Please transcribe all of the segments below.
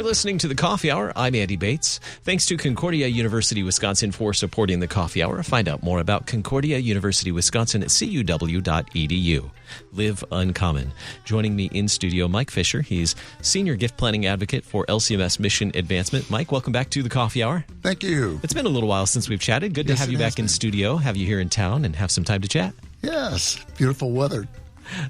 listening to The Coffee Hour. I'm Andy Bates. Thanks to Concordia University, Wisconsin for supporting The Coffee Hour. Find out more about Concordia University, Wisconsin at cuw.edu. Live Uncommon. Joining me in studio, Mike Fischer. He's Senior Gift Planning Advocate for LCMS Mission Advancement. Mike, welcome back to The Coffee Hour. Thank you. It's been a little while since we've chatted. Good to have you back in studio, have you here in town, and have some time to chat. Yes, beautiful weather.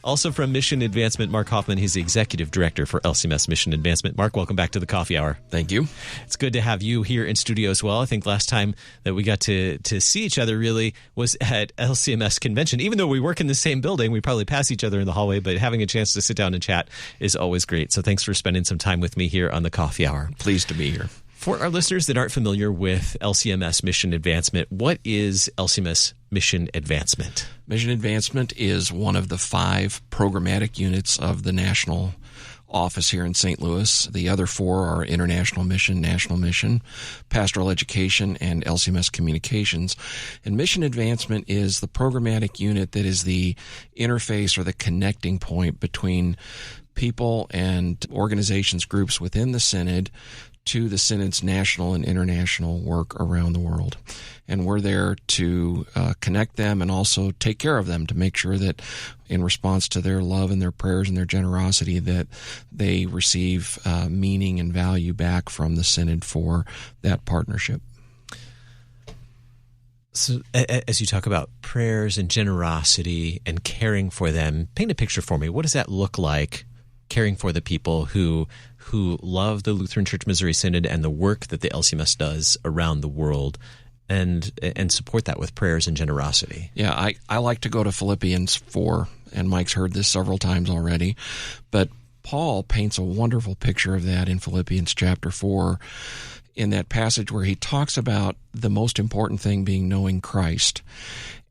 Also from Mission Advancement, Mark Hofman. He's the Executive Director for LCMS Mission Advancement. Mark, welcome back to the Coffee Hour. Thank you. It's good to have you here in studio as well. I think last time that we got to see each other really was at LCMS Convention. Even though we work in the same building, we probably pass each other in the hallway, but having a chance to sit down and chat is always great. So thanks for spending some time with me here on the Coffee Hour. Pleased to be here. For our listeners that aren't familiar with LCMS Mission Advancement, what is LCMS Mission Advancement? Mission Advancement is one of the 5 programmatic units of the national office here in St. Louis. The other 4 are International Mission, National Mission, Pastoral Education, and LCMS Communications. And Mission Advancement is the programmatic unit that is the interface or the connecting point between people and organizations, groups within the Synod to the Synod's national and international work around the world. And we're there to connect them and also take care of them to make sure that in response to their love and their prayers and their generosity that they receive meaning and value back from the Synod for that partnership. So as you talk about prayers and generosity and caring for them, paint a picture for me. What does that look like, caring for the people who love the Lutheran Church Missouri Synod and the work that the LCMS does around the world, and support that with prayers and generosity? Yeah, I like to go to Philippians 4, and Mike's heard this several times already, but Paul paints a wonderful picture of that in Philippians chapter 4, in that passage where he talks about the most important thing being knowing Christ.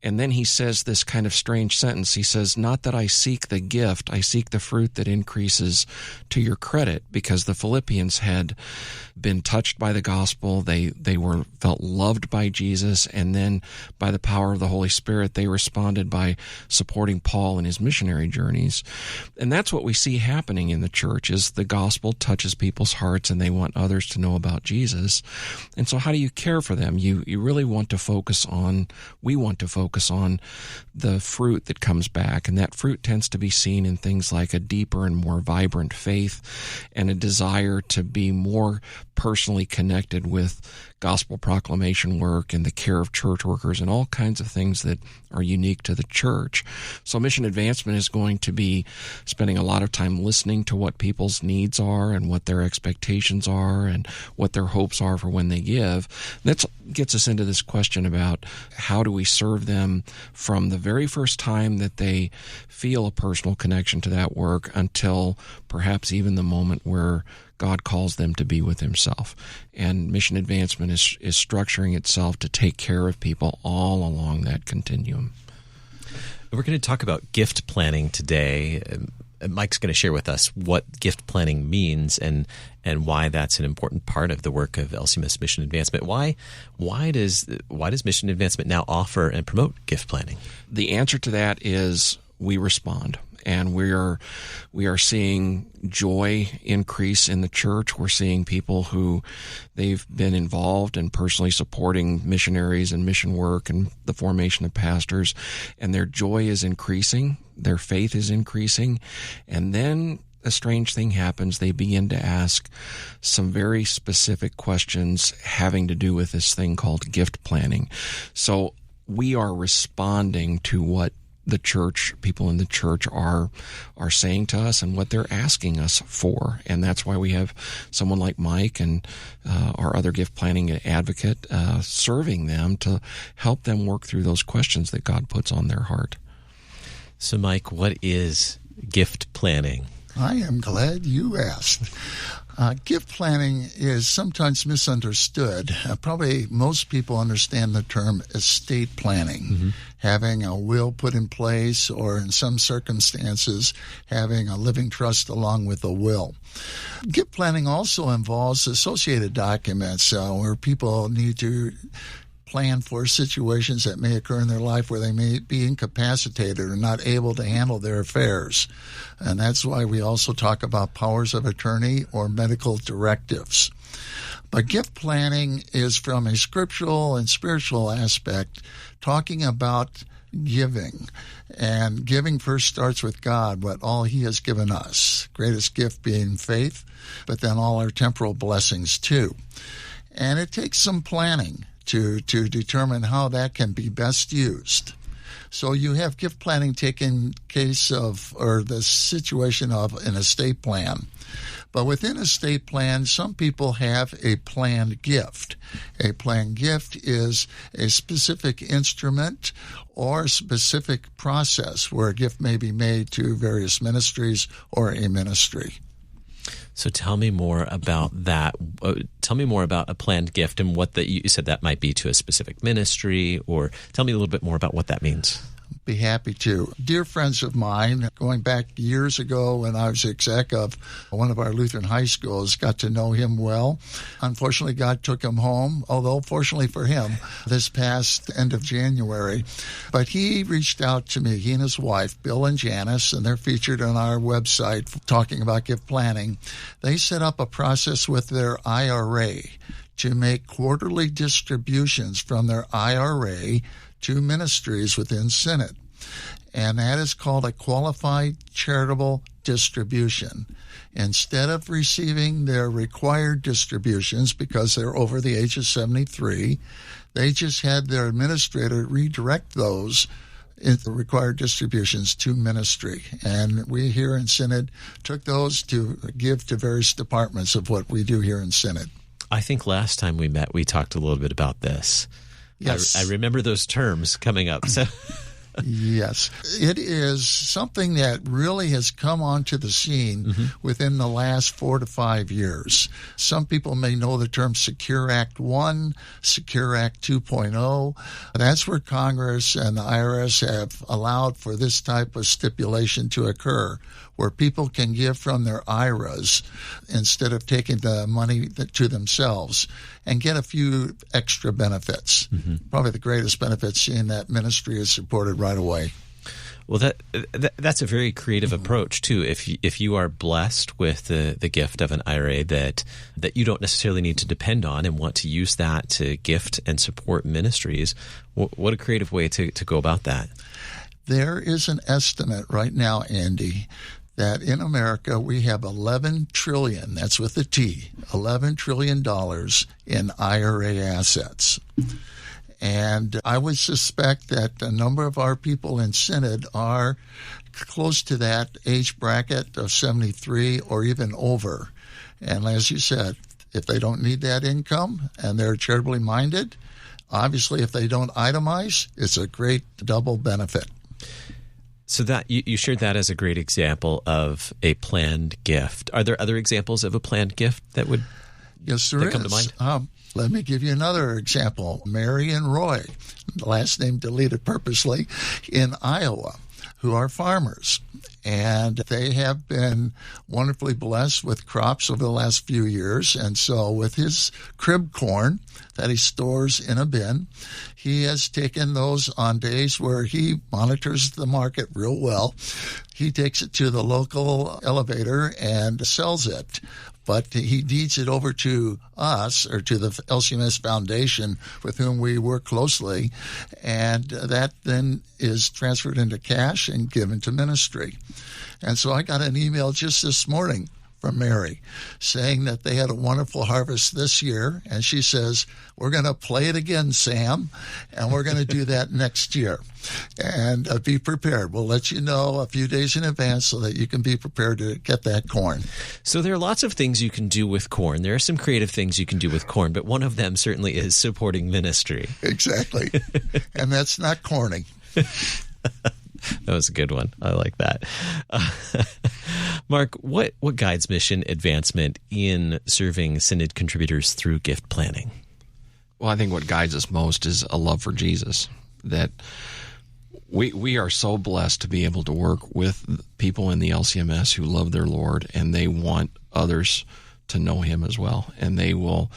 And then he says this kind of strange sentence. He says, "Not that I seek the gift, I seek the fruit that increases to your credit," because the Philippians had been touched by the gospel. They felt loved by Jesus, and then by the power of the Holy Spirit, they responded by supporting Paul in his missionary journeys. And that's what we see happening in the church, is the gospel touches people's hearts and they want others to know about Jesus. And so how do you care for them? You really want to focus on, we want to focus on the fruit that comes back. And that fruit tends to be seen in things like a deeper and more vibrant faith and a desire to be more personally connected with gospel proclamation work and the care of church workers and all kinds of things that are unique to the church. So Mission Advancement is going to be spending a lot of time listening to what people's needs are and what their expectations are and what their hopes are for when they give. That gets us into this question about how do we serve them from the very first time that they feel a personal connection to that work until perhaps even the moment where God calls them to be with himself. And Mission Advancement is structuring itself to take care of people all along that continuum. We're going to talk about gift planning today. Mike's going to share with us what gift planning means and why that's an important part of the work of LCMS Mission Advancement. Why does Mission Advancement now offer and promote gift planning? The answer to that is we respond. And we are seeing joy increase in the church. We're seeing people who they've been involved in personally supporting missionaries and mission work and the formation of pastors, and their joy is increasing, their faith is increasing, and then a strange thing happens. They begin to ask some very specific questions having to do with this thing called gift planning. So we are responding to what the church, people in the church are saying to us and what they're asking us for. And that's why we have someone like Mike and our other gift planning advocate serving them to help them work through those questions that God puts on their heart. So Mike, what is gift planning? I am glad you asked. Gift planning is sometimes misunderstood. Probably most people understand the term estate planning, having a will put in place, or in some circumstances, having a living trust along with a will. Gift planning also involves associated documents where people need to plan for situations that may occur in their life where they may be incapacitated or not able to handle their affairs. And that's why we also talk about powers of attorney or medical directives. But gift planning is from a scriptural and spiritual aspect, talking about giving. And giving first starts with God, what all He has given us. Greatest gift being faith, but then all our temporal blessings too. And it takes some planning to determine how that can be best used. So you have gift planning taking case of, or the situation of an estate plan. But within estate plan, some people have a planned gift. A planned gift is a specific instrument or a specific process where a gift may be made to various ministries or a ministry. So tell me more about that. Tell me more about a planned gift and what that you said that might be to a specific ministry, or tell me a little bit more about what that means. Be happy to. Dear friends of mine, going back years ago when I was exec of one of our Lutheran high schools, got to know him well. Unfortunately, God took him home, although fortunately for him, this past end of January. But he reached out to me, he and his wife, Bill and Janice, and they're featured on our website talking about gift planning. They set up a process with their IRA to make quarterly distributions from their IRA to ministries within Synod. And that is called a qualified charitable distribution. Instead of receiving their required distributions because they're over the age of 73, they just had their administrator redirect those the required distributions to ministry. And we here in Synod took those to give to various departments of what we do here in Synod. I think last time we met, we talked a little bit about this. Yes. I remember those terms coming up. So. Yes. It is something that really has come onto the scene within the last 4 to 5 years. Some people may know the term Secure Act 1, Secure Act 2.0. That's where Congress and the IRS have allowed for this type of stipulation to occur, where people can give from their IRAs instead of taking the money to themselves and get a few extra benefits. Probably the greatest benefit, seeing that ministry is supported right away. Well, that's a very creative approach too. If you are blessed with the gift of an IRA that you don't necessarily need to depend on and want to use that to gift and support ministries, what a creative way to go about that. There is an estimate right now, Andy, that in America we have $11 trillion, that's with a T, $11 trillion in IRA assets. And I would suspect that a number of our people in Synod are close to that age bracket of 73 or even over. And as you said, if they don't need that income and they're charitably minded, obviously if they don't itemize, it's a great double benefit. So that you shared that as a great example of a planned gift. Are there other examples of a planned gift that would come to mind? Let me give you another example. Mary and Roy, the last name deleted purposely, in Iowa, who are farmers. And they have been wonderfully blessed with crops over the last few years. And so with his crib corn that he stores in a bin, he has taken those on days where he monitors the market real well. He takes it to the local elevator and sells it. But he deeds it over to us, or to the LCMS Foundation, with whom we work closely, and that then is transferred into cash and given to ministry. And so I got an email just this morning from Mary saying that they had a wonderful harvest this year, and she says, we're going to play it again, Sam, and we're going to do that next year. And be prepared. We'll let you know a few days in advance so that you can be prepared to get that corn. So there are lots of things you can do with corn. There are some creative things you can do with corn, but one of them certainly is supporting ministry. Exactly. And that's not corny. That was a good one. I like that. Mark, what guides mission advancement in serving Synod contributors through gift planning? Well, I think what guides us most is a love for Jesus, that we are so blessed to be able to work with people in the LCMS who love their Lord, and they want others to know him as well. And they will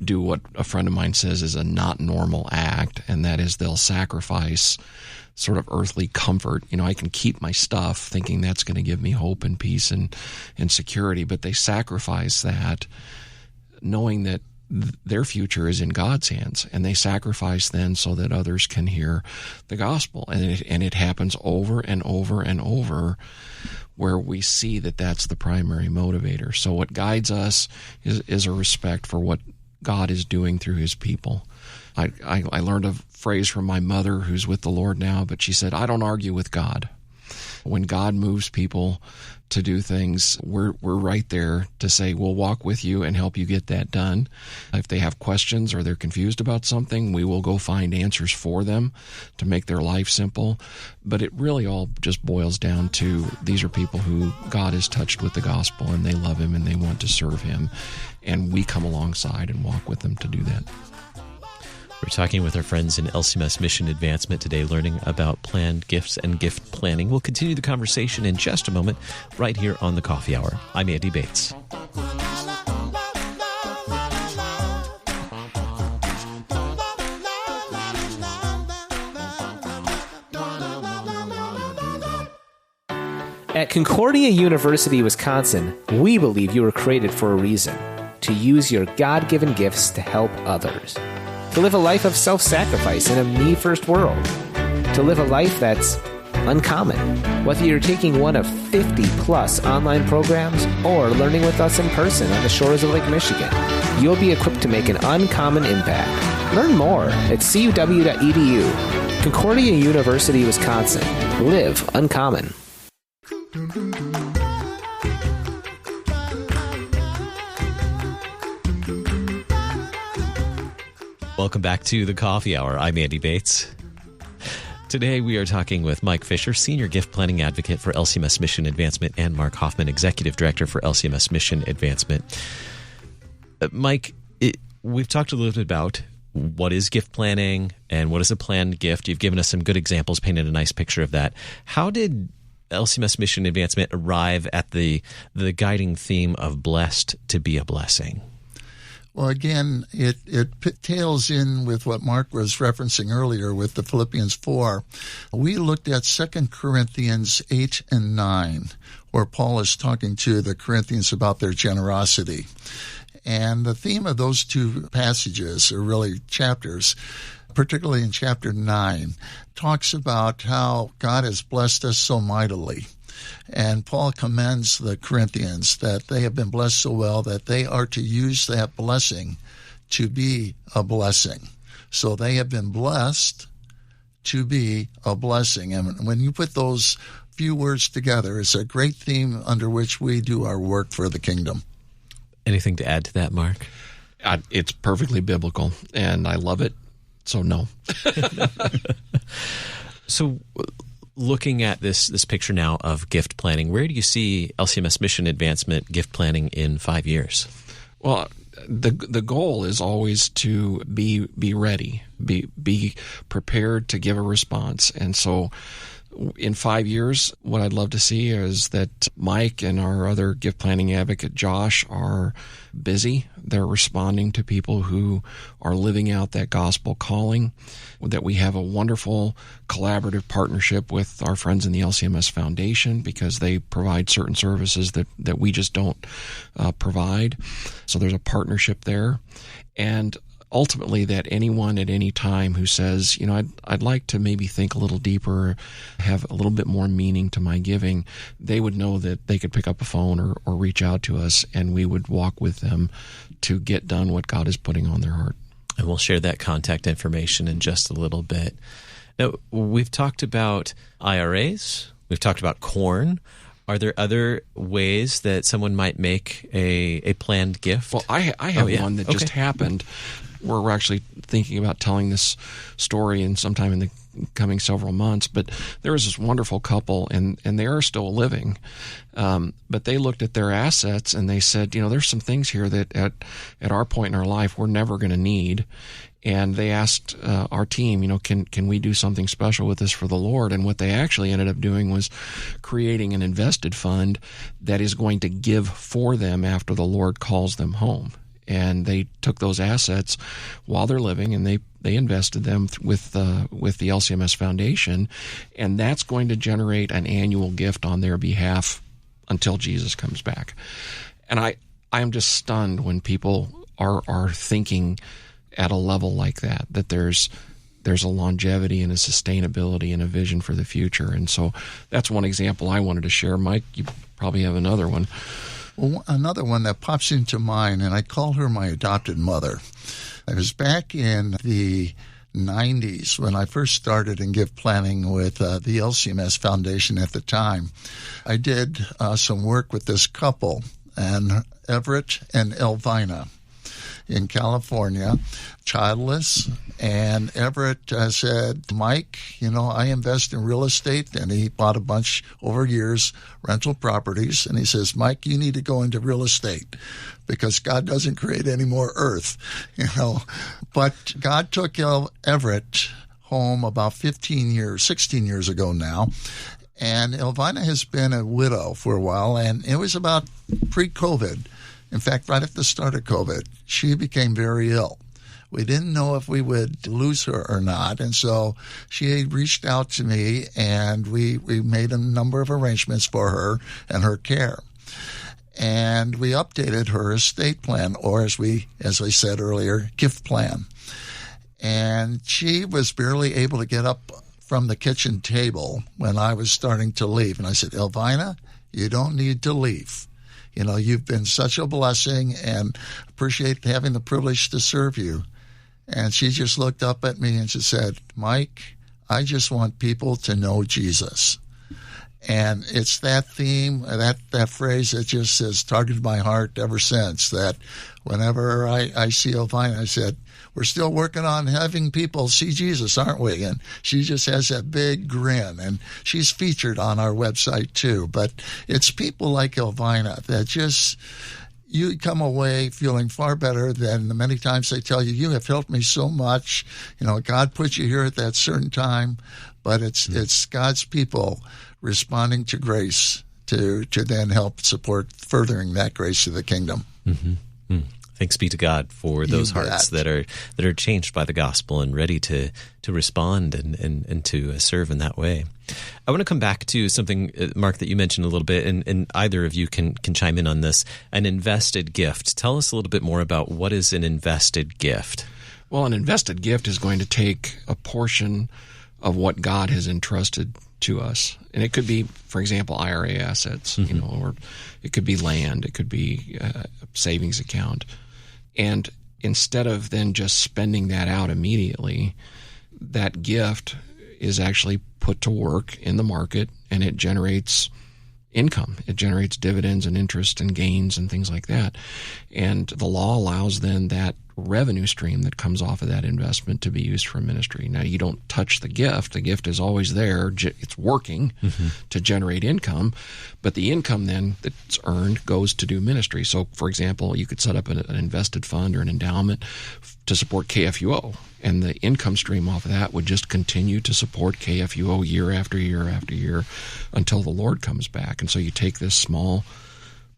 do what a friend of mine says is a not normal act, and that is they'll sacrifice sort of earthly comfort. I can keep my stuff thinking that's going to give me hope and peace and security, but they sacrifice that knowing that their future is in God's hands, and they sacrifice then so that others can hear the gospel. And it happens over and over and over, where we see that that's the primary motivator. So what guides us is a respect for what God is doing through his people. I learned a phrase from my mother, who's with the Lord now, but she said, I don't argue with God. When God moves people to do things, we're right there to say, we'll walk with you and help you get that done. If they have questions or they're confused about something, we will go find answers for them to make their life simple. But it really all just boils down to these are people who God has touched with the gospel, and they love him and they want to serve him. And we come alongside and walk with them to do that. We're talking with our friends in LCMS Mission Advancement today, learning about planned gifts and gift planning. We'll continue the conversation in just a moment, right here on the Coffee Hour. I'm Andy Bates. At Concordia University, Wisconsin, we believe you were created for a reason: to use your God-given gifts to help others. To live a life of self-sacrifice in a me-first world. To live a life that's uncommon. Whether you're taking one of 50-plus online programs or learning with us in person on the shores of Lake Michigan, you'll be equipped to make an uncommon impact. Learn more at cuw.edu. Concordia University, Wisconsin. Live uncommon. Welcome back to the Coffee Hour. I'm Andy Bates. Today we are talking with Mike Fischer, Senior Gift Planning Advocate for LCMS Mission Advancement, and Mark Hofman, Executive Director for LCMS Mission Advancement. Mike, we've talked a little bit about what is gift planning and what is a planned gift. You've given us some good examples, painted a nice picture of that. How did LCMS Mission Advancement arrive at the guiding theme of blessed to be a blessing? Well, again, it tails in with what Mark was referencing earlier with the Philippians 4. We looked at 2 Corinthians 8 and 9, where Paul is talking to the Corinthians about their generosity. And the theme of those two passages, or really chapters, particularly in chapter 9, talks about how God has blessed us so mightily. And Paul commends the Corinthians that they have been blessed so well that they are to use that blessing to be a blessing. So they have been blessed to be a blessing. And when you put those few words together, it's a great theme under which we do our work for the kingdom. Anything to add to that, Mark? It's perfectly biblical, and I love it, so no. So looking at this picture now of gift planning, where do you see LCMS Mission Advancement gift planning in 5 years? Well, the goal is always to be ready, be prepared to give a response. And so in 5 years, what I'd love to see is that Mike and our other gift planning advocate, Josh, are busy. They're responding to people who are living out that gospel calling, that we have a wonderful collaborative partnership with our friends in the LCMS Foundation because they provide certain services that we just don't provide. So there's a partnership there. And ultimately, that anyone at any time who says, I'd like to maybe think a little deeper, have a little bit more meaning to my giving, they would know that they could pick up a phone or reach out to us, and we would walk with them to get done what God is putting on their heart. And we'll share that contact information in just a little bit. Now, we've talked about IRAs. We've talked about corn. Are there other ways that someone might make a planned gift? Well, I have one that just happened where we're actually thinking about telling this story and sometime in the coming several months. But there was this wonderful couple, and they are still living. But they looked at their assets and they said, there's some things here that at our point in our life we're never going to need. And they asked our team, can we do something special with this for the Lord? And what they actually ended up doing was creating an invested fund that is going to give for them after the Lord calls them home. And they took those assets while they're living, and they invested them with the LCMS Foundation, and that's going to generate an annual gift on their behalf until Jesus comes back. And I am just stunned when people are thinking at a level like that there's a longevity and a sustainability and a vision for the future. And so that's one example I wanted to share. Mike, you probably have another one. Well, another one that pops into mind, and I call her my adopted mother. It was back in the 90s when I first started in gift planning with the LCMS Foundation at the time. I did some work with this couple, and Everett and Elvina, in California, childless. And Everett said, Mike, I invest in real estate. And he bought a bunch over years, rental properties. And he says, Mike, you need to go into real estate because God doesn't create any more earth, But God took Everett home about 16 years ago now. And Elvina has been a widow for a while. And it was about pre-COVID. In fact, right at the start of COVID, she became very ill. We didn't know if we would lose her or not, and so she reached out to me, and we made a number of arrangements for her and her care. And we updated her estate plan, or as I said earlier, gift plan. And she was barely able to get up from the kitchen table when I was starting to leave. And I said, Elvina, you don't need to leave. You've been such a blessing and appreciate having the privilege to serve you. And she just looked up at me and she said, Mike, I just want people to know Jesus. And it's that theme, that phrase that just has targeted my heart ever since, that whenever I see Elvina, I said, we're still working on having people see Jesus, aren't we? And she just has that big grin, and she's featured on our website too. But it's people like Elvina that just, you come away feeling far better than the many times they tell you have helped me so much. God put you here at that certain time, but it's God's people responding to grace to then help support furthering that grace to the kingdom. Mm-hmm. Thanks be to God for those hearts that are changed by the gospel and ready to respond and to serve in that way. I want to come back to something, Mark, that you mentioned a little bit, and either of you can chime in on this, an invested gift. Tell us a little bit more about what is an invested gift. Well, an invested gift is going to take a portion of what God has entrusted to us. And it could be, for example, IRA assets, or it could be land, it could be a savings account. And instead of then just spending that out immediately, that gift is actually put to work in the market, and it generates income. It generates dividends and interest and gains and things like that. And the law allows then that revenue stream that comes off of that investment to be used for ministry. Now, you don't touch the gift. The gift is always there. It's working to generate income, but the income then that's earned goes to do ministry. So, for example, you could set up an invested fund or an endowment to support KFUO, and the income stream off of that would just continue to support KFUO year after year after year until the Lord comes back. And so you take this small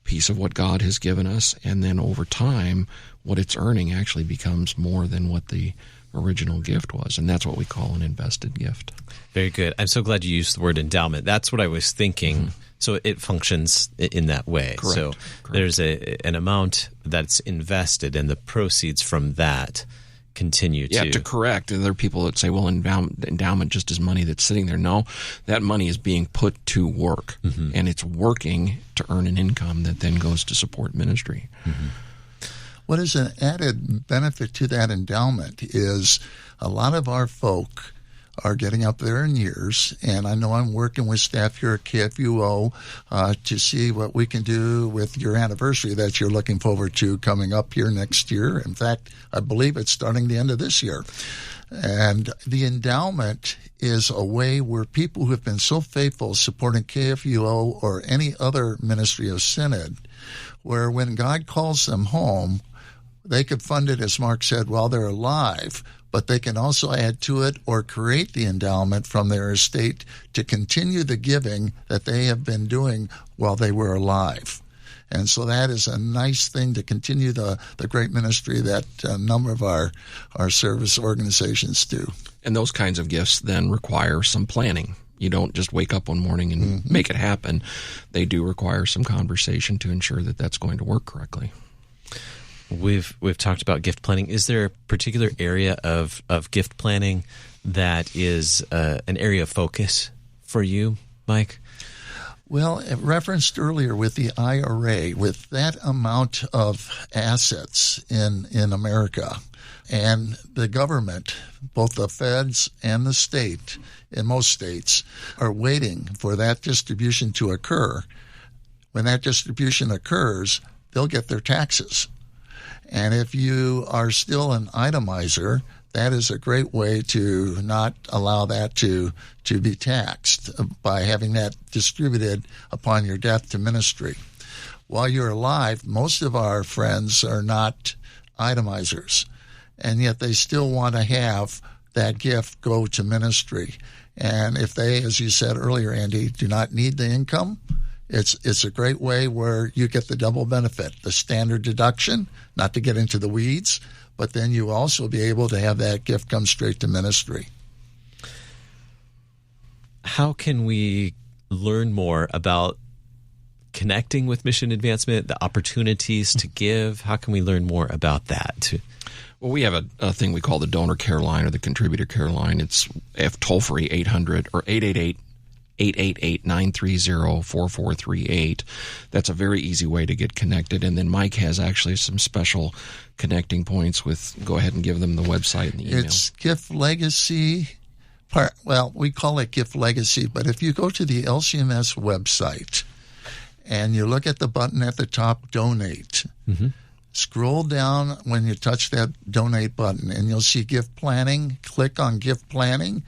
piece of what God has given us, and then over time, what it's earning actually becomes more than what the original gift was. And that's what we call an invested gift. Very good. I'm so glad you used the word endowment. That's what I was thinking. So it functions in that way. Correct. So there's an amount that's invested, and the proceeds from that continue to correct. And there are people that say, well, endowment just is money that's sitting there. No, that money is being put to work, and it's working to earn an income that then goes to support ministry. What is an added benefit to that endowment is a lot of our folk are getting up there in years, and I know I'm working with staff here at KFUO to see what we can do with your anniversary that you're looking forward to coming up here next year. In fact, I believe it's starting the end of this year. And the endowment is a way where people who have been so faithful supporting KFUO or any other ministry of Synod, where when God calls them home, they could fund it, as Mark said, while they're alive, but they can also add to it or create the endowment from their estate to continue the giving that they have been doing while they were alive. And so that is a nice thing to continue the great ministry that a number of our service organizations do. And those kinds of gifts then require some planning. You don't just wake up one morning and make it happen. They do require some conversation to ensure that that's going to work correctly. We've talked about gift planning. Is there a particular area of gift planning that is an area of focus for you, Mike? Well, referenced earlier with the IRA, with that amount of assets in America, and the government, both the feds and the state, in most states, are waiting for that distribution to occur. When that distribution occurs, they'll get their taxes. And if you are still an itemizer, that is a great way to not allow that to be taxed by having that distributed upon your death to ministry. While you're alive, most of our friends are not itemizers, and yet they still want to have that gift go to ministry. And if they, as you said earlier, Andy, do not need the income, it's a great way where you get the double benefit, the standard deduction, not to get into the weeds, but then you also be able to have that gift come straight to ministry. How can we learn more about connecting with Mission Advancement, the opportunities to give? How can we learn more about that? Well, we have a thing we call the donor care line or the contributor care line. It's toll-free 800 or 888-930-4438. That's a very easy way to get connected. And then Mike has actually some special connecting points with, go ahead and give them the website and the email. It's Gift Legacy. Well, we call it Gift Legacy, but if you go to the LCMS website and you look at the button at the top, Donate, scroll down when you touch that Donate button, and you'll see Gift Planning. Click on Gift Planning,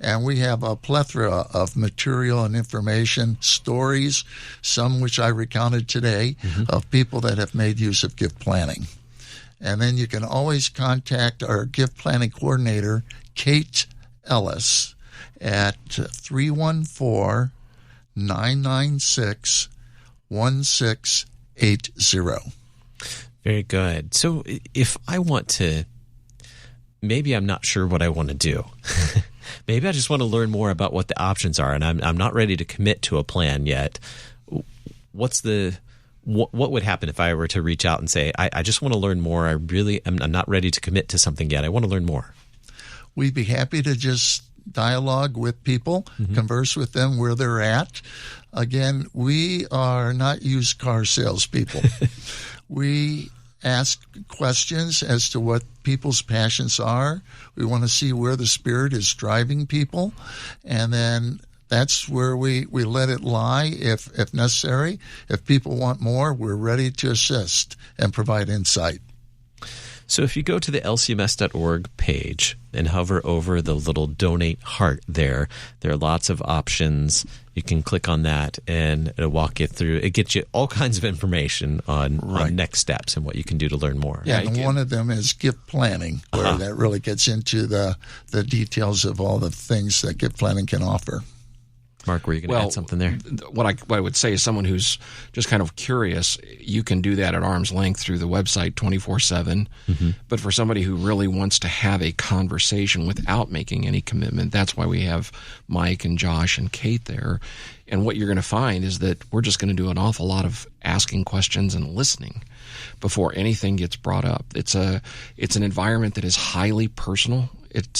and we have a plethora of material and information, stories, some which I recounted today, of people that have made use of gift planning. And then you can always contact our gift planning coordinator, Kate Ellis, at 314-996-1680. Very good. So if I want to, maybe I'm not sure what I want to do. Maybe I just want to learn more about what the options are, and I'm not ready to commit to a plan yet. What would happen if I were to reach out and say, I just want to learn more. I'm not ready to commit to something yet. I want to learn more. We'd be happy to just dialogue with people, converse with them where they're at. Again, we are not used car salespeople. We ask questions as to what people's passions are. We want to see where the Spirit is driving people. And then that's where we let it lie if necessary. If people want more, we're ready to assist and provide insight. So if you go to the lcms.org page and hover over the little donate heart there are lots of options. You can click on that and it'll walk you through. It gets you all kinds of information on next steps and what you can do to learn more. Yeah, and one of them is gift planning, where that really gets into the details of all the things that gift planning can offer. Mark, were you going to add something there? What I would say is someone who's just kind of curious, you can do that at arm's length through the website 24/7. But for somebody who really wants to have a conversation without making any commitment, that's why we have Mike and Josh and Kate there. And what you're going to find is that we're just going to do an awful lot of asking questions and listening before anything gets brought up. It's an environment that is highly personal.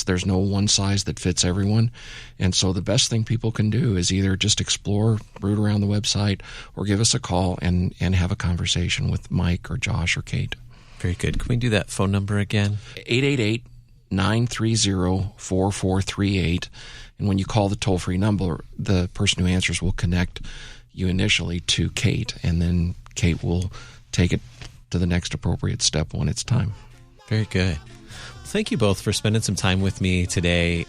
There's no one size that fits everyone. And so the best thing people can do is either just explore, root around the website, or give us a call and have a conversation with Mike or Josh or Kate. Very good. Can we do that phone number again? 888-930-4438. And when you call the toll-free number, the person who answers will connect you initially to Kate, and then Kate will take it to the next appropriate step when it's time. Very good. thank you both for spending some time with me today.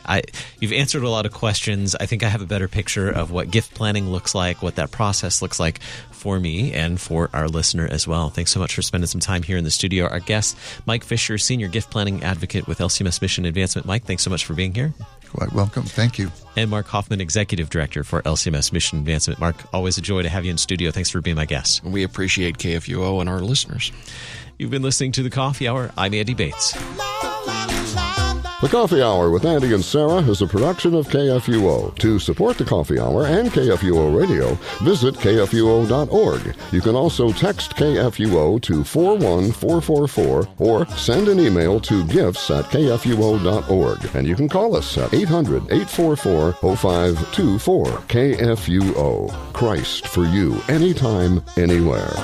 You've answered a lot of questions. I think I have a better picture of what gift planning looks like, what that process looks like for me and for our listener as well. Thanks so much for spending some time here in the studio. Our guest, Mike Fischer, Senior Gift Planning Advocate with LCMS Mission Advancement. Mike, thanks so much for being here. Quite welcome. Thank you. And Mark Hofman, Executive Director for LCMS Mission Advancement. Mark, always a joy to have you in studio. Thanks for being my guest. We appreciate KFUO and our listeners. You've been listening to The Coffee Hour. I'm Andy Bates. The Coffee Hour with Andy and Sarah is a production of KFUO. To support the Coffee Hour and KFUO Radio, visit KFUO.org. You can also text KFUO to 41444 or send an email to gifts@KFUO.org. And you can call us at 800-844-0524. KFUO. Christ for you, anytime, anywhere.